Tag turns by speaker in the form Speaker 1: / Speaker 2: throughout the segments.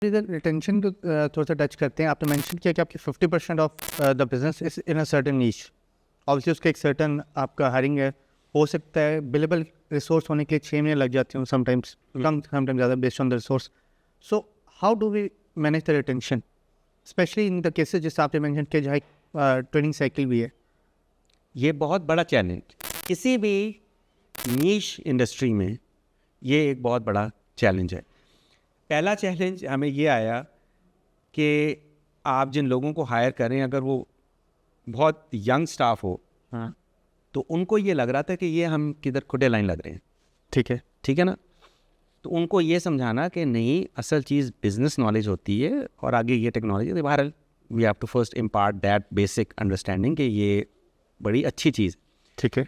Speaker 1: ادھر ریٹینشن کو تھوڑا سا ٹچ کرتے ہیں. آپ نے مینشن کیا کہ آپ کی 50% of the business is in a certain niche. Obviously اس کا ایک سرٹن آپ کا ہائرنگ ہے, ہو سکتا ہے بلیبل ریسورس ہونے کے لیے 6 مہینے لگ جاتے ہیں, سم ٹائمس کم, سم ٹائمس زیادہ, based on the resource. So how do we manage the retention especially in the cases جیسے آپ نے مینشن کیا جہاں ٹریننگ سائیکل بھی ہے؟
Speaker 2: یہ بہت بڑا چیلنج کسی بھی نیش انڈسٹری میں, یہ ایک بہت بڑا چیلنج ہے. پہلا چیلنج ہمیں یہ آیا کہ آپ جن لوگوں کو ہائر کریں اگر وہ بہت ینگ سٹاف ہو تو ان کو یہ لگ رہا تھا کہ یہ ہم کدھر کھٹے لائن لگ رہے ہیں. ٹھیک ہے نا. تو ان کو یہ سمجھانا کہ نہیں, اصل چیز بزنس نالج ہوتی ہے اور آگے یہ ٹیکنالوجی ہے. بہرحال we have to first impart that basic understanding کہ یہ بڑی اچھی چیز.
Speaker 1: ٹھیک ہے.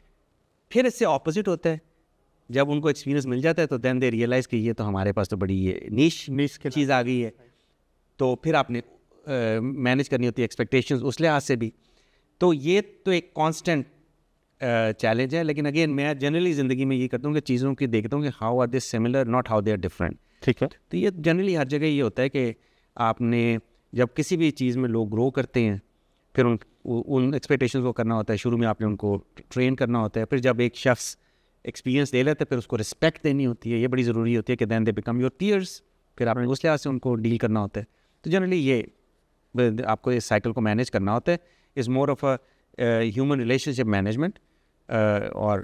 Speaker 2: پھر اس سے اپوزٹ ہوتا ہے, جب ان کو ایکسپیرینس مل جاتا ہے تو دین دے ریئلائز کہ یہ تو ہمارے پاس تو بڑی یہ نیش چیز آ گئی ہے. تو پھر آپ نے مینیج کرنی ہوتی ہے ایکسپیکٹیشنز اس لحاظ سے بھی. تو یہ تو ایک کانسٹنٹ چیلنج ہے. لیکن اگین میں جنرلی زندگی میں یہ کرتا ہوں کہ چیزوں کی دیکھتا ہوں کہ how are they similar, not how they are different.
Speaker 1: ٹھیک ہے.
Speaker 2: تو یہ جنرلی ہر جگہ یہ ہوتا ہے کہ آپ نے جب کسی بھی چیز میں لوگ گرو کرتے ہیں پھر ان ایکسپیکٹیشنز کو کرنا ہوتا ہے. شروع میں آپ نے ان کو ٹرین کرنا ہوتا ہے. پھر جب ایک شخص ایکسپیرینس لے لیتے ہیں پھر اس کو رسپیکٹ دینی ہوتی ہے. یہ بڑی ضروری ہوتی ہے کہ دین دے بیکم یور پیئرس. پھر آپ نے اس لحاظ سے ان کو ڈیل کرنا ہوتا ہے. تو جنرلی یہ آپ کو اس سائیکل کو مینیج کرنا ہوتا ہے. Is more of a human relationship management. اور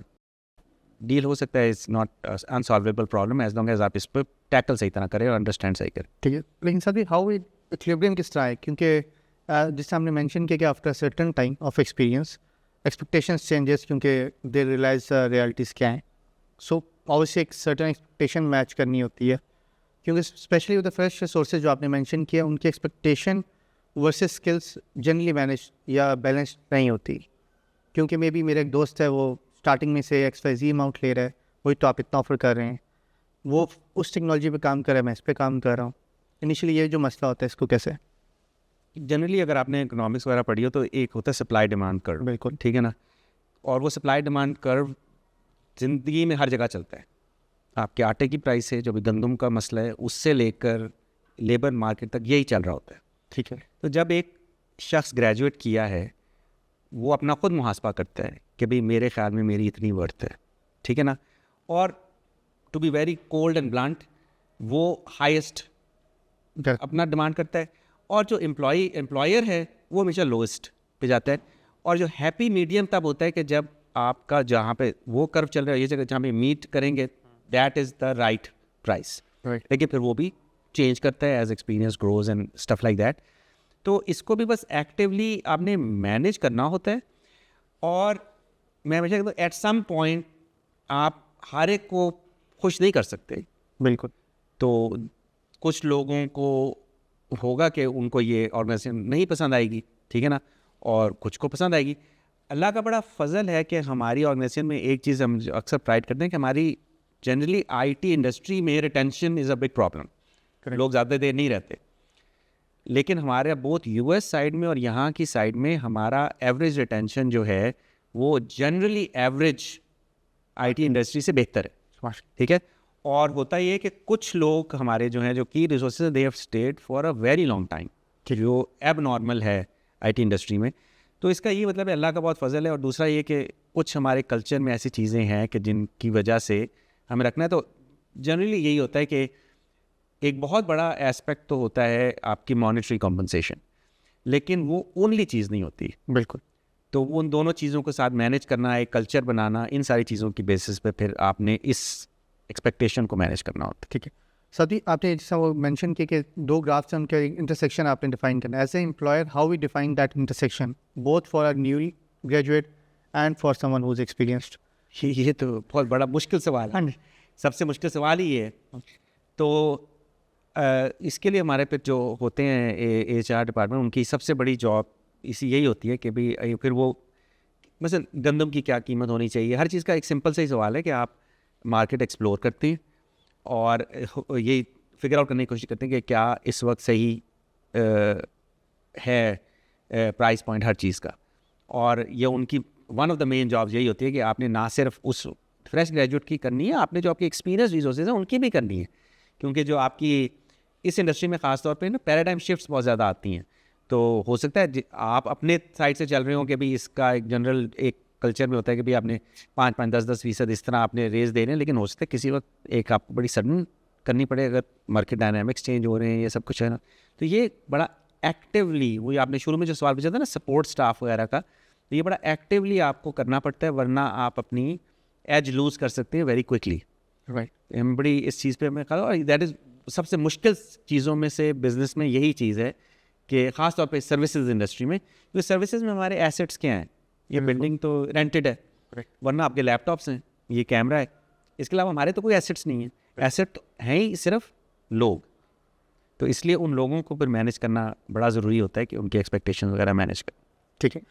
Speaker 2: ڈیل ہو سکتا ہے, is not unsolvable problem as long as آپ اس پہ ٹیکل صحیح طرح کریں اور انڈرسٹینڈ صحیح کریں.
Speaker 1: ٹھیک ہے. لیکن سر ہاؤ ایکویلبریم کس طرح ہے؟ کیونکہ جیسے ہم نے مینشن کیا کہ after certain time of experience expectations changes, کیونکہ دے ریئلائز ریالٹیز کیا ہیں. سو اوبیسلی ایک سرٹن ایکسپیکٹیشن میچ کرنی ہوتی ہے, کیونکہ especially with the fresh resources جو آپ نے مینشن کیا ان کی expectation versus skills generally manage یا بیلنس نہیں ہوتی. کیونکہ مے بی میرا ایک دوست ہے, وہ اسٹارٹنگ میں سے XYZ اماؤنٹ لے رہا ہے, وہی ٹاپ اتنا آفر کر رہے ہیں, وہ اس ٹیکنالوجی پہ کام کر رہا ہے, میں اس پہ کام کر رہا ہوں. انیشلی یہ جو مسئلہ ہوتا ہے اس کو کیسے
Speaker 2: جنرلی اگر آپ نے اکنامکس وغیرہ پڑھی ہو تو ایک ہوتا ہے سپلائی ڈیمانڈ کرو.
Speaker 1: بالکل
Speaker 2: ٹھیک ہے نا. اور وہ سپلائی ڈیمانڈ کرو زندگی میں ہر جگہ چلتا ہے. آپ کے آٹے کی پرائس ہے, جو بھی گندم کا مسئلہ ہے, اس سے لے کر لیبر مارکیٹ تک یہی چل رہا ہوتا ہے.
Speaker 1: ٹھیک ہے.
Speaker 2: تو جب ایک شخص گریجویٹ کیا ہے وہ اپنا خود محاسبہ کرتا ہے کہ بھئی میرے خیال میں میری اتنی ورتھ ہے. ٹھیک ہے نا. اور to be very cold and blunt, وہ ہائیسٹ اپنا ڈیمانڈ کرتا ہے. اور جو امپلائر ہے وہ ہمیشہ لوئسٹ پہ جاتا ہے. اور جو ہیپی میڈیم تب ہوتا ہے کہ جب آپ کا جہاں پہ وہ کرو چل رہا ہے, یہ جگہ جہاں پہ میٹ کریں گے, that is the right price. لیکن پھر وہ بھی چینج کرتا ہے as experience grows and stuff like that. تو اس کو بھی بس ایکٹیولی آپ نے مینیج کرنا ہوتا ہے. اور میں ہمیشہ کہتا ہوں ایٹ سم پوائنٹ آپ ہر ایک کو خوش نہیں کر سکتے.
Speaker 1: بالکل.
Speaker 2: تو کچھ لوگوں کو ہوگا کہ ان کو یہ آرگنائزیشن نہیں پسند آئے گی. ٹھیک ہے نا. اور کچھ کو پسند آئے گی. اللہ کا بڑا فضل ہے کہ ہماری آرگنائزیشن میں ایک چیز ہم اکثر پرائڈ کرتے ہیں کہ ہماری جنرلی IT انڈسٹری میں retention is a big problem. لوگ زیادہ دیر نہیں رہتے. لیکن ہمارے بوتھ US سائڈ میں اور یہاں کی سائڈ میں ہمارا ایوریج ریٹینشن جو ہے وہ جنرلی ایوریج IT انڈسٹری سے بہتر ہے. ٹھیک ہے. اور ہوتا یہ ہے کہ کچھ لوگ ہمارے جو ہیں جو کی resources they have stayed for a very long time, جو ایب نارمل ہے IT انڈسٹری میں. تو اس کا یہ مطلب ہے اللہ کا بہت فضل ہے. اور دوسرا یہ کہ کچھ ہمارے کلچر میں ایسی چیزیں ہیں کہ جن کی وجہ سے ہمیں رکھنا ہے. تو جنرلی یہی ہوتا ہے کہ ایک بہت بڑا ایسپیکٹ تو ہوتا ہے آپ کی مانیٹری کمپنسیشن, لیکن وہ اونلی چیز نہیں ہوتی.
Speaker 1: بالکل.
Speaker 2: تو ان دونوں چیزوں کے ساتھ مینیج کرنا, ایک کلچر بنانا, ان ساری چیزوں کی بیسس پہ پھر آپ نے اس ایکسپیکٹیشن کو مینیج کرنا ہوتا ہے.
Speaker 1: ٹھیک ہے. سبھی آپ نے جیسا وہ مینشن کیا کہ 2 گرافس ہیں, ان کے انٹرسیکشن آپ نے ڈیفائن کرنا. As a employer how we define that intersection both for a newly graduate and for someone who is experienced?
Speaker 2: یہ تو بہت بڑا مشکل سوال ہے. سب سے مشکل سوال ہی ہے. تو اس کے لیے ہمارے پہ جو ہوتے ہیں HR ڈپارٹمنٹ, ان کی سب سے بڑی جاب یہی ہوتی ہے کہ بھئی پھر وہ مثلا گندم کی کیا قیمت ہونی چاہیے. ہر چیز کا ایک سمپل سا ہی سوال ہے کہ آپ مارکیٹ ایکسپلور کرتے ہیں اور یہ فگر آؤٹ کرنے کی کوشش کرتے ہیں کہ کیا اس وقت صحیح ہے پرائز پوائنٹ ہر چیز کا. اور یہ ان کی one of the main jobs یہی ہوتی ہے کہ آپ نے نہ صرف اس فریش گریجویٹ کی کرنی ہے, آپ نے جو آپ کی ایکسپیرینس ریسورسز ہیں ان کی بھی کرنی ہے. کیونکہ جو آپ کی اس انڈسٹری میں خاص طور پہ نا پیراڈائم شفٹس بہت زیادہ آتی ہیں. تو ہو سکتا ہے آپ اپنے سائڈ سے چل رہے ہوں کہ بھائی اس کا ایک جنرل ایک کلچر میں ہوتا ہے کہ بھائی آپ نے 5-10% اس طرح آپ نے ریز دے رہے ہیں, لیکن ہو سکتا ہے کسی وقت ایک آپ کو بڑی سڈن کرنی پڑے اگر مارکیٹ ڈائنامکس چینج ہو رہے ہیں, یہ سب کچھ ہے نا. تو یہ بڑا ایکٹیولی, وہی آپ نے شروع میں جو سوال پوچھا تھا نا سپورٹ اسٹاف وغیرہ کا, تو یہ بڑا ایکٹیولی آپ کو کرنا پڑتا ہے, ورنہ آپ اپنی ایج لوز کر سکتے ہیں ویری کوئکلی.
Speaker 1: رائٹ.
Speaker 2: ہم بڑی اس چیز پہ میں کہا, اور دیٹ از سب سے مشکل چیزوں میں سے بزنس میں یہی چیز ہے کہ خاص طور پہ سروسز انڈسٹری میں, کیونکہ سروسز میں ہمارے ایسیٹس کیا ہیں, یہ بلڈنگ تو رینٹڈ ہے, ورنہ آپ کے لیپ ٹاپس ہیں, یہ کیمرہ ہے, اس کے علاوہ ہمارے تو کوئی ایسیٹس نہیں ہیں. ایسیٹ ہیں ہی صرف لوگ. تو اس لیے ان لوگوں کو پھر مینیج کرنا بڑا ضروری ہوتا ہے کہ ان کی ایکسپیکٹیشن وغیرہ مینیج کریں.
Speaker 1: ٹھیک ہے.